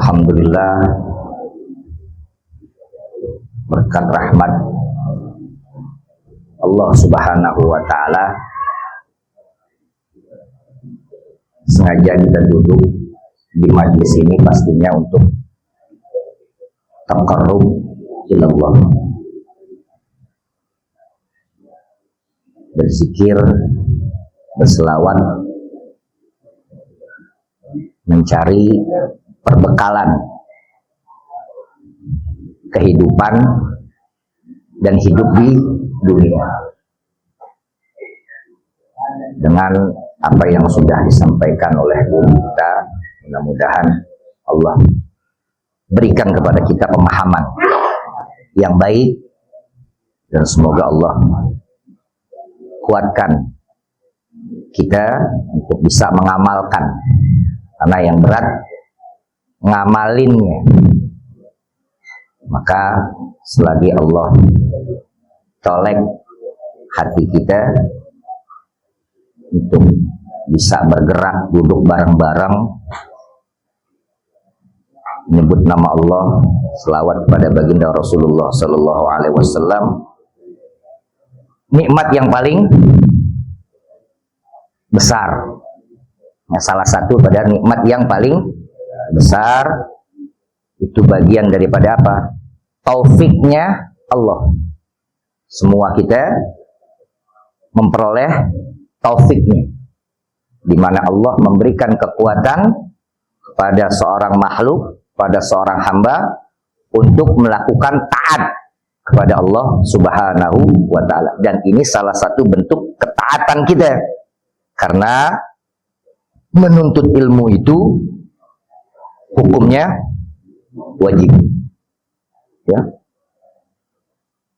Alhamdulillah, berkat rahmat Allah Subhanahu wa Ta'ala, sengaja kita duduk di majlis ini pastinya untuk taqarrub ilallah, berzikir, berselawat, mencari perbekalan kehidupan dan hidup di dunia dengan apa yang sudah disampaikan oleh guru kita. Mudah-mudahan Allah berikan kepada kita pemahaman yang baik dan semoga Allah kuatkan kita untuk bisa mengamalkan, karena yang berat ngamalinnya. Maka selagi Allah colek hati kita untuk bisa bergerak, duduk bareng-bareng, menyebut nama Allah, selawat kepada baginda Rasulullah Sallallahu Alaihi Wasallam, nikmat yang paling besar. Nah, salah satu pada nikmat yang paling besar itu bagian daripada apa? Taufiknya Allah. Semua kita memperoleh taufiknya, di mana Allah memberikan kekuatan kepada seorang makhluk, pada seorang hamba untuk melakukan taat kepada Allah Subhanahu wa Ta'ala. Dan ini salah satu bentuk ketaatan kita, karena menuntut ilmu itu hukumnya wajib, ya,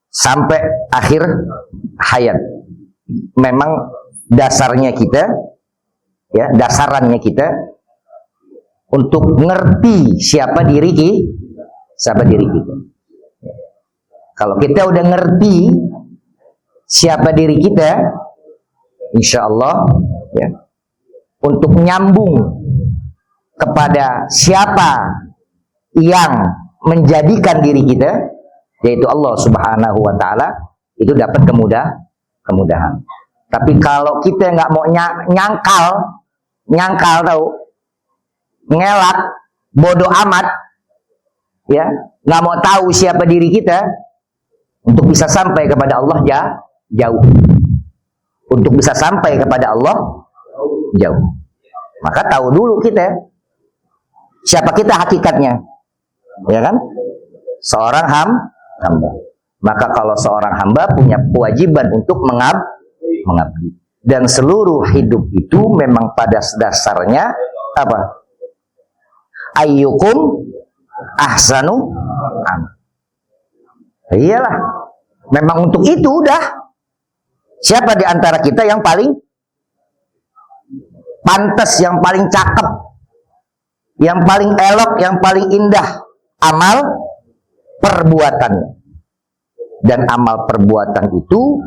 sampai akhir hayat. Memang dasarnya kita, ya, dasarannya kita untuk ngerti siapa diri kita. Kalau kita udah ngerti siapa diri kita, insya Allah, ya, untuk nyambung kepada siapa yang menjadikan diri kita, yaitu Allah Subhanahu wa Ta'ala, itu dapat kemudahan. Tapi kalau kita nggak mau nyangkal tahu, ngelak, bodoh amat, ya, nggak mau tahu siapa diri kita, untuk bisa sampai kepada Allah jauh. Untuk bisa sampai kepada Allah jauh, maka tahu dulu kita siapa kita hakikatnya, ya kan? Seorang hamba. Maka kalau seorang hamba punya kewajiban untuk mengabdi, dan seluruh hidup itu memang pada dasarnya apa? Ayyukum ahsanu amal. Iyalah, memang untuk itu udah. Siapa di antara kita yang paling pantas, yang paling cakep, yang paling elok, yang paling indah amal perbuatan. Dan amal perbuatan itu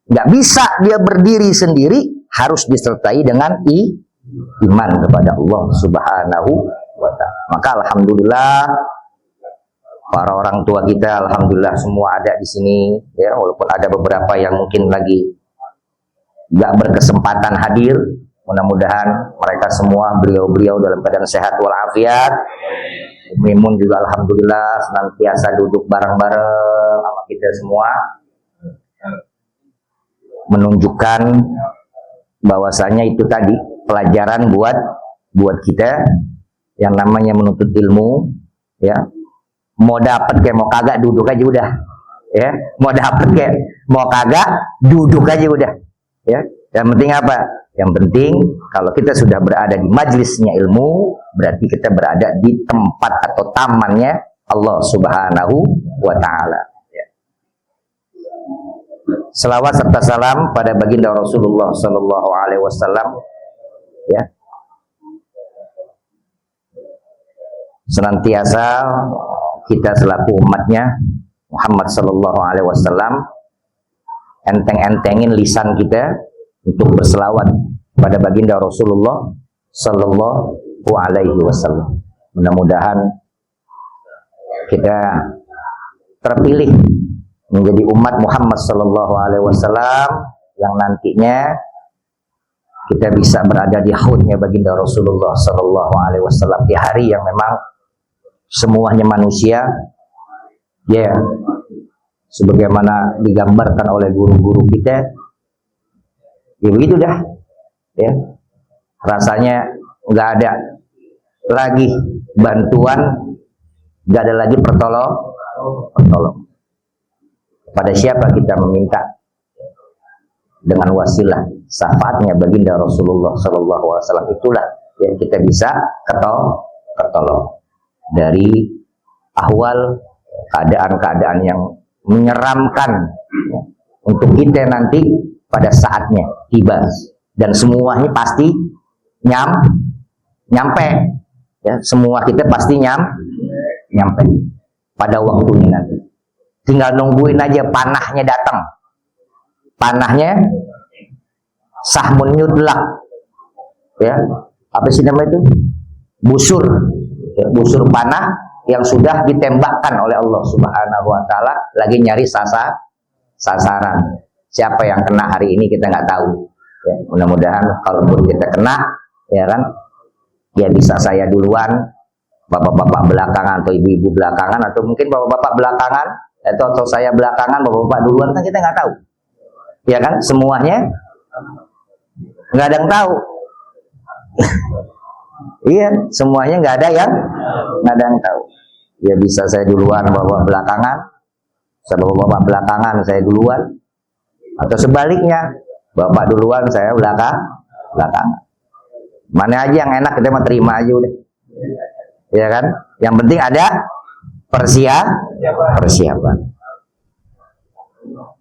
nggak bisa dia berdiri sendiri, harus disertai dengan iman kepada Allah Subhanahu wa Ta'ala. Maka alhamdulillah, para orang tua kita alhamdulillah semua ada di sini, ya, walaupun ada beberapa yang mungkin lagi nggak berkesempatan hadir. Mudah-mudahan mereka semua, beliau-beliau dalam keadaan sehat walafiat. Mimun juga alhamdulillah senantiasa duduk bareng-bareng sama kita semua, menunjukkan bahwasanya itu tadi pelajaran buat kita yang namanya menuntut ilmu, ya. Mau dapat kayak mau kagak, duduk aja udah, ya. Mau dapat kayak mau kagak, duduk aja udah, ya. Yang penting apa? Yang penting kalau kita sudah berada di majlisnya ilmu, berarti kita berada di tempat atau tamannya Allah Subhanahu wa Ta'ala, ya. Selawat serta salam pada baginda Rasulullah Sallallahu Alaihi Wasallam, ya, senantiasa kita selaku umatnya Muhammad Sallallahu Alaihi Wasallam enteng-entengin lisan kita untuk berselawat pada baginda Rasulullah Sallallahu Alaihi Wasallam. Mudah-mudahan kita terpilih menjadi umat Muhammad Sallallahu Alaihi Wasallam yang nantinya kita bisa berada di haudnya baginda Rasulullah Sallallahu Alaihi Wasallam di hari yang memang semuanya manusia, ya, sebagaimana digambarkan oleh guru-guru kita, ya begitu dah, ya, rasanya nggak ada lagi bantuan, nggak ada lagi pertolong. Pada siapa kita meminta? Dengan wasilah syafaatnya baginda Rasulullah Sallallahu Alaihi Wasallam, itulah yang kita bisa ketolong dari ahwal keadaan-keadaan yang menyeramkan untuk kita nanti pada saatnya tiba, dan semuanya pasti nyampe, ya, semua kita pasti nyampe pada waktunya nanti. Tinggal nungguin aja panahnya datang. Panahnya sahmun yudlak, ya, apa sih namanya itu? Busur, ya, busur panah yang sudah ditembakkan oleh Allah Subhanahu Wa Taala, lagi nyari sasaran. Siapa yang kena hari ini kita nggak tahu. Ya, mudah-mudahan kalaupun kita kena, ya kan, ya bisa saya duluan, bapak-bapak belakangan atau ibu-ibu belakangan, atau mungkin bapak-bapak belakangan atau saya belakangan, bapak-bapak duluan, kan kita nggak tahu, ya kan, semuanya nggak ada yang tahu. Iya, semuanya nggak ada yang tahu. Ya bisa saya duluan, bapak belakangan, bapak belakangan saya duluan, atau sebaliknya, bapak duluan saya belakangan. Mana aja yang enak kita mah terima aja udah, ya kan. Yang penting ada persiapan.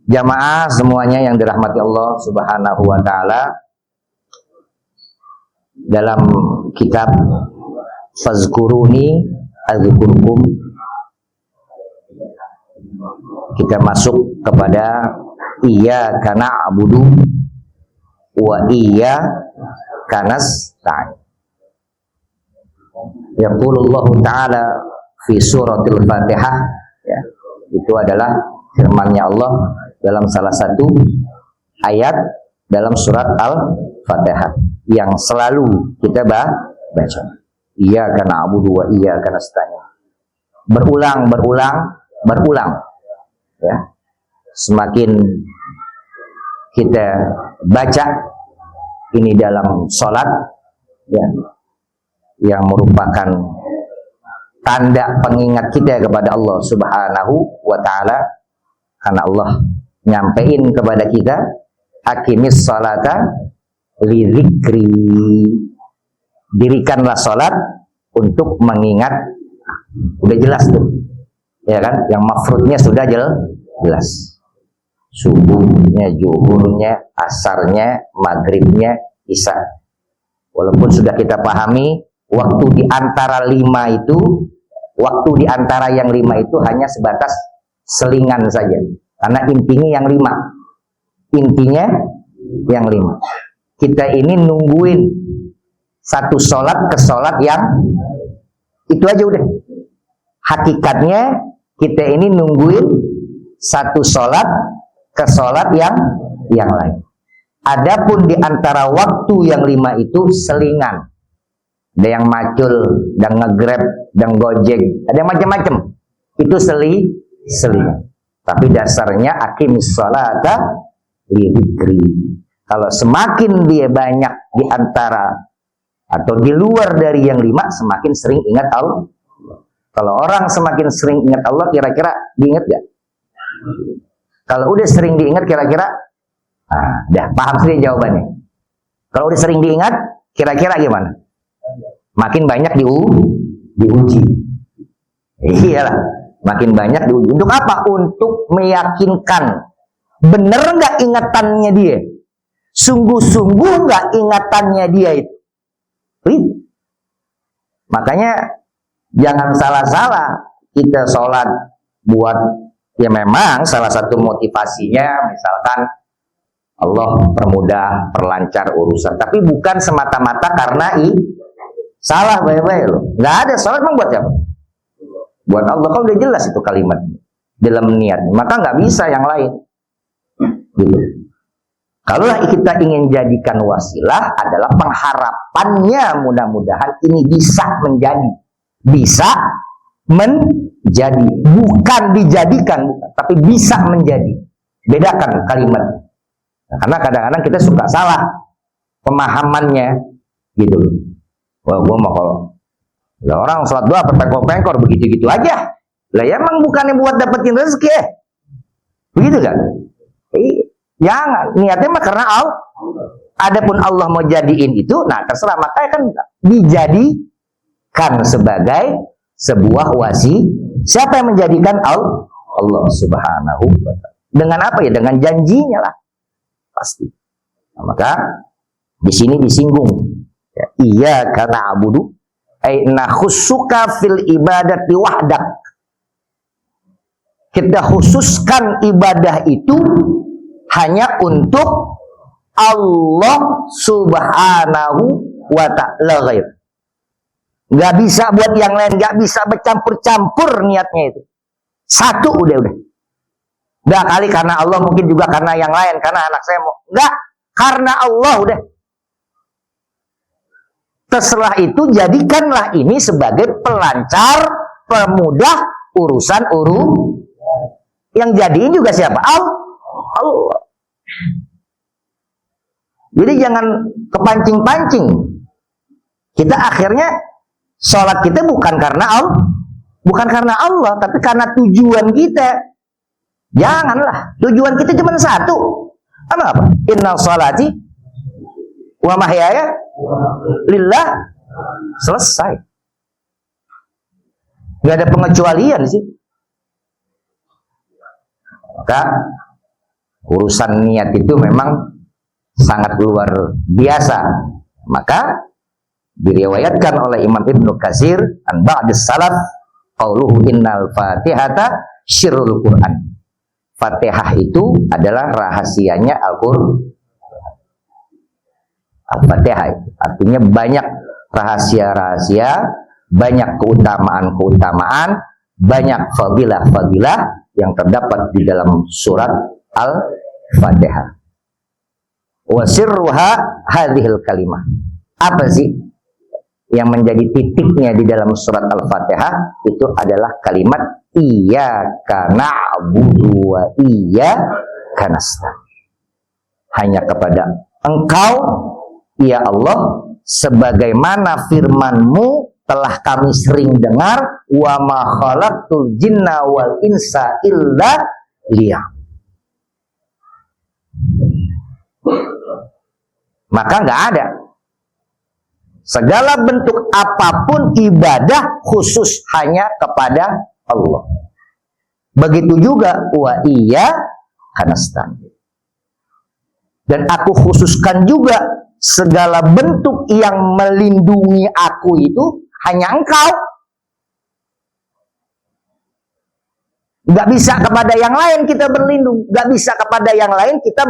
Jamaah semuanya yang dirahmati Allah Subhanahu Wa Taala, dalam kitab Fazkuruni Adzkurkum kita masuk kepada Iyyaka na'budu wa iyyaka nasta'in. Yaqulullahu ta'ala fi suratil Fatihah, ya, itu adalah firman-Nya Allah dalam salah satu ayat dalam surat Al-Fatihah yang selalu kita baca. Iyyaka na'budu wa iyyaka nasta'in. Berulang, ya. Semakin kita baca ini dalam sholat, ya, yang merupakan tanda pengingat kita kepada Allah Subhanahu Wa Taala, karena Allah nyampein kepada kita, aqimis sholata li dzikri, dirikanlah sholat untuk mengingat. Udah jelas tuh, ya kan, yang mafrudnya sudah jelas, subuhnya, zuhurnya, asarnya, maghribnya, isya. Walaupun sudah kita pahami waktu di antara lima itu, waktu di antara yang lima itu hanya sebatas selingan saja, karena intinya yang lima. Kita ini nungguin satu sholat ke sholat yang itu aja udah. Hakikatnya kita ini nungguin satu sholat ke sholat yang lain. Adapun di antara waktu yang lima itu selingan. Ada yang macul, dan nge-grab, dan gojek, ada yang macam-macam. Itu selingan. Tapi dasarnya aqimis sholata li dzikri. Kalau semakin dia banyak di antara atau di luar dari yang lima, semakin sering ingat Allah. Kalau orang semakin sering ingat Allah, kira-kira diingat gak? Kalau udah sering diingat, kira-kira dah paham sendiri jawabannya. Kalau udah sering diingat, kira-kira gimana? Makin banyak diuji. Iyalah, makin banyak diuji. Untuk apa? Untuk meyakinkan bener nggak ingatannya dia, sungguh-sungguh nggak ingatannya dia itu. Makanya jangan salah-salah kita sholat buat, ya memang salah satu motivasinya misalkan Allah permudah, perlancar urusan, tapi bukan semata-mata karena salah baik-baik loh. Nggak ada sholat emang buat siapa? buat Allah, kan udah jelas itu kalimat dalam niat, maka nggak bisa yang lain. Gitu. Kalau kita ingin jadikan wasilah adalah pengharapannya mudah-mudahan ini bisa menjadi, bukan dijadikan, tapi bisa menjadi. Bedakan kalimat. Nah, karena kadang-kadang kita suka salah pemahamannya, gitu. Wah, gua mau kalau orang sholat doa pengkor begitu-gitu aja. Lah ya emang bukannya buat dapetin rezeki ya? Begitu kan? Jangan, niatnya mah karena Allah. Adapun Allah mau jadiin itu, nah terserah, makanya kan dijadikan sebagai sebuah siapa yang menjadikan Allah? Allah Subhanahu wa ta'ala. Dengan apa ya? Dengan janjinya lah. Pasti. Nah, maka di sini disinggung. Ya, iyyaka na'budu ay nakhussuka fil ibadati wahdak. Kita khususkan ibadah itu hanya untuk Allah Subhanahu wa ta'ala ghair. Gak bisa buat yang lain, gak bisa bercampur-campur niatnya itu. Satu udah. Gak kali karena Allah, mungkin juga karena yang lain, karena anak saya mau. Gak, karena Allah udah. Setelah itu jadikanlah ini sebagai pelancar, pemudah urusan yang jadiin juga siapa? Allah. Jadi jangan kepancing-pancing. Kita akhirnya sholat kita bukan karena Allah, tapi karena tujuan kita. Janganlah, tujuan kita cuma satu. Apa? Inna sholati wa mahyaya lillah. Selesai. Gak ada pengecualian sih. Maka urusan niat itu memang sangat luar biasa. Maka diriwayatkan oleh Imam Ibnu Katsir an ba'dis salaf qauluhu innal fatihata syirrul Quran. Fatihah itu adalah rahasianya Al-Qur'an. Al-Fatihah artinya banyak rahasia-rahasia, banyak keutamaan-keutamaan, banyak fadilah-fadilah yang terdapat di dalam surat Al-Fatihah. Wa sirruha hadhil kalimah. Apa sih yang menjadi titiknya di dalam surat Al-Fatihah? Itu adalah kalimat iyyaka na'budu wa iyyaka nasta'in. Hanya kepada Engkau, ya Allah, sebagaimana firman-Mu telah kami sering dengar, wa ma khalaqtul jinna wal insa illa liya'budun. Maka nggak ada segala bentuk apapun ibadah khusus hanya kepada Allah. Begitu juga wa iyyaka nasta'in. Dan aku khususkan juga segala bentuk yang melindungi aku itu hanya Engkau. Gak bisa kepada yang lain kita berlindung, gak bisa kepada yang lain kita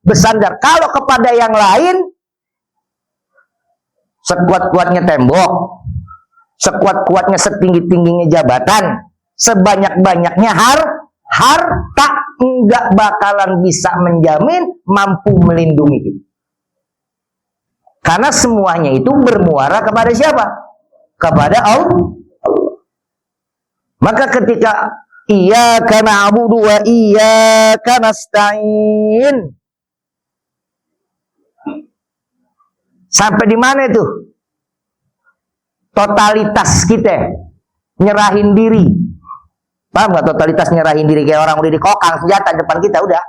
bersandar. Kalau kepada yang lain, sekuat-kuatnya tembok, sekuat-kuatnya setinggi-tingginya jabatan, sebanyak-banyaknya harta, enggak bakalan bisa menjamin mampu melindungi kita. Karena semuanya itu bermuara kepada siapa? Kepada Allah. Maka ketika iyyaka na'budu wa iyyaka nasta'in, sampai di mana itu? Totalitas kita nyerahin diri. Paham nggak totalitas nyerahin diri? Kayak orang udah dikokang senjata depan kita, udah.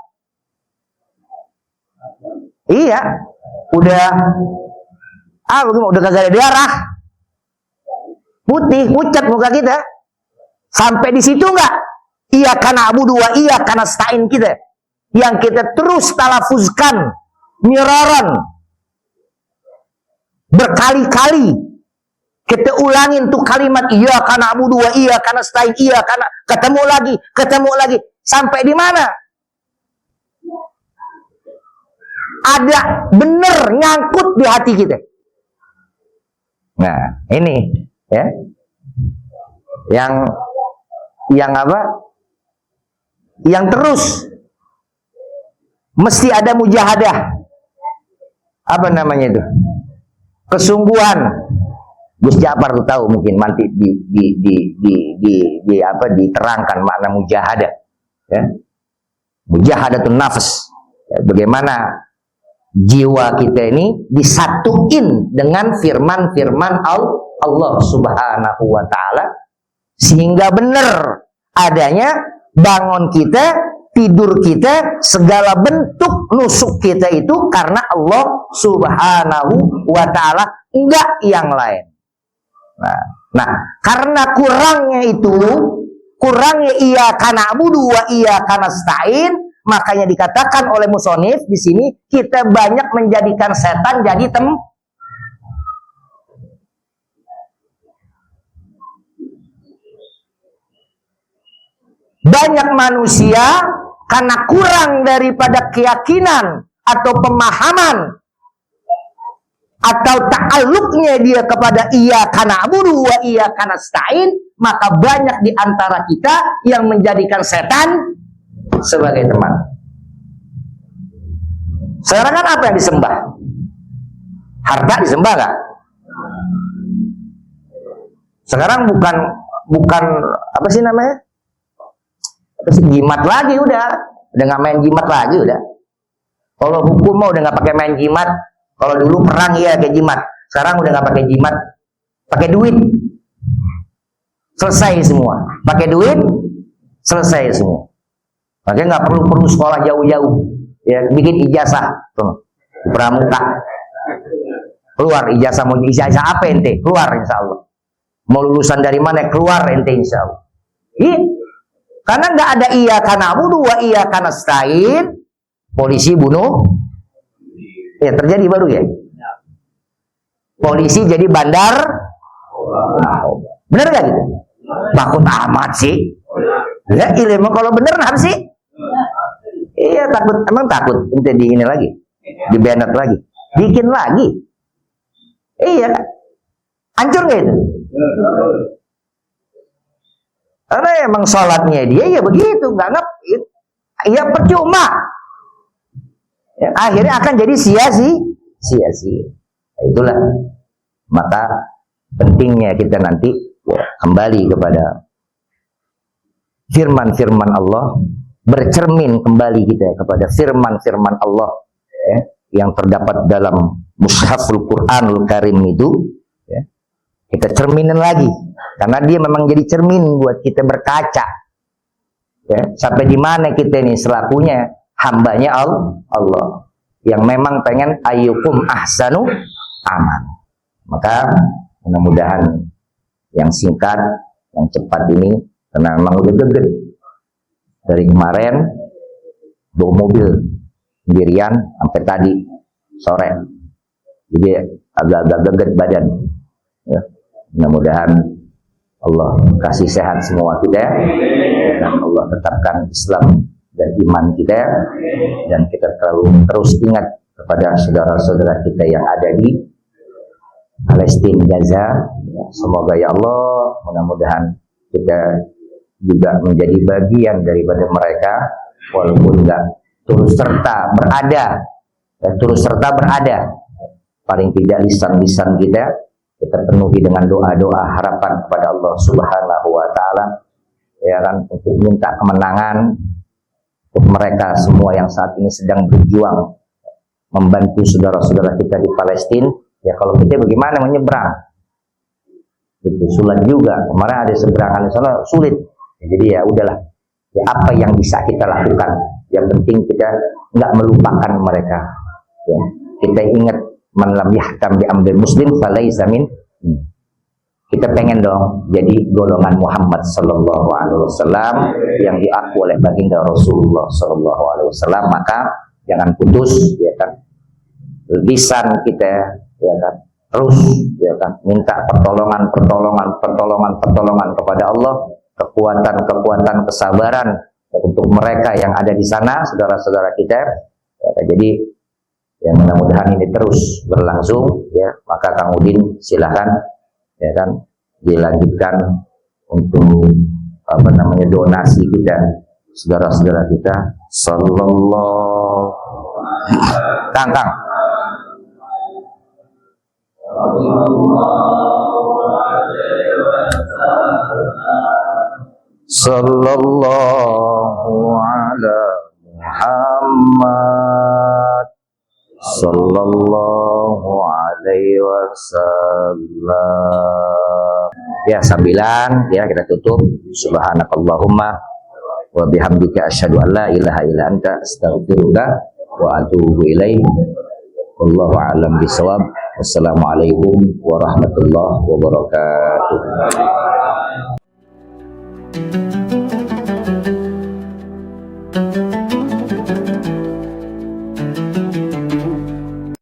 Iya, udah. Udah kagak ada darah, putih, pucat muka kita. Sampai di situ nggak? Iyyaka na'budu wa iyyaka nasta'in kita, yang kita terus talafuzkan, miraran, berkali-kali kita ulangin tuh kalimat iyyaka na'budu wa iyyaka nasta'in, ketemu lagi, sampai di mana? Ada bener nyangkut di hati kita. Nah, ini ya. yang apa? Yang terus mesti ada mujahadah. Apa namanya itu? Kesungguhan. Gus Ja'far tuh tahu mungkin nanti diterangkan makna mujahadah. Ya. Mujahadatun nafs. Ya, bagaimana jiwa kita ini disatuin dengan firman-firman Allah Subhanahu wa taala sehingga benar adanya bangun kita, tidur kita, segala bentuk nusuk kita itu karena Allah Subhanahu wa taala, enggak yang lain. Nah, karena kurangnya iyyaka na'budu wa iyyaka nasta'in, makanya dikatakan oleh musonif di sini kita banyak menjadikan setan jadi banyak manusia karena kurang daripada keyakinan atau pemahaman atau ta'alluqnya dia kepada iyyaka na'budu wa iyyaka nasta'in, maka banyak di antara kita yang menjadikan setan sebagai teman. Sekarang kan apa yang disembah? Harta disembah gak? Sekarang bukan apa sih namanya? Jimat lagi udah nggak main jimat lagi udah. Kalau hukum mau udah nggak pakai main jimat. Kalau dulu perang ya kayak jimat, sekarang udah nggak pakai jimat, pakai duit. Selesai semua, pakai duit selesai semua. Makanya nggak perlu sekolah jauh-jauh, ya bikin ijazah tuh pramuka, keluar ijazah. Mau ijazah apa ente? Keluar insya Allah. Mau lulusan dari mana? Keluar ente insya Allah. Karena nggak ada iyyaka na'budu wa iyyaka nasta'in, polisi bunuh. Ya terjadi baru ya. Polisi jadi bandar. Bener gak gitu? Takut amat sih. Ya ilmu kalau bener apa sih? Iya takut, emang takut. Ente di ini lagi, di banned lagi, bikin lagi. Iya, hancur gak itu? Karena emang sholatnya dia ya begitu, nggak ngepit. Ya percuma. Ya, akhirnya akan jadi sia-sia. Nah, itulah maka pentingnya kita nanti ya, kembali kepada firman-firman Allah, bercermin kembali kita kepada firman-firman Allah ya, yang terdapat dalam Mushaful Quranul Karim itu ya, kita cerminin lagi karena dia memang jadi cermin buat kita berkaca ya, sampai di mana kita ini selakunya hambanya Allah yang memang pengen ayyukum ahsanu aman. Maka mudah-mudahan yang singkat, yang cepat ini, karena memang udah geget dari kemarin bawa mobil sendirian sampai tadi sore, jadi agak-agak geget badan ya. Mudah-mudahan Allah kasih sehat semua kita dan Allah tetapkan Islam dan iman kita, dan kita terus ingat kepada saudara-saudara kita yang ada di Palestina, Gaza. Semoga ya Allah, mudah-mudahan kita juga menjadi bagian daripada mereka, walaupun enggak turut serta berada, paling tidak lisan-lisan kita penuhi dengan doa-doa harapan kepada Allah Subhanahu wa taala ya kan, untuk minta kemenangan untuk mereka semua yang saat ini sedang berjuang membantu saudara-saudara kita di Palestina. Ya kalau kita bagaimana menyeberang? Itu sulit juga. Kemarin ada seberangan di sana sulit. Ya, jadi ya udahlah. Ya apa yang bisa kita lakukan? Yang penting kita nggak melupakan mereka. Ya, kita ingat man lam yahtam bi amril muslim falaisa min. Kita pengen dong jadi golongan Muhammad sallallahu alaihi wasallam yang diaku oleh baginda Rasulullah sallallahu alaihi wasallam. Maka jangan putus ya kan lisan kita ya kan, terus ya kan minta pertolongan kepada Allah, kekuatan kesabaran untuk mereka yang ada di sana, saudara-saudara kita ya, jadi yang mudah-mudahan ini terus berlangsung ya. Maka Kang Udin silakan ya kan dilanjutkan untuk donasi kita, saudara-saudara kita. Sallallahu Kang Sallallahu ala Muhammad Sallallahu alaihi wasallam. Ya, sambilan ya kita tutup. Subhanakallahumma wa bihamdika asyhadu an la ilaha illa anta astaghfiruka wa atubu ilaik. Wallahu a'lam bishawab. Wassalamualaikum warahmatullahi wabarakatuh.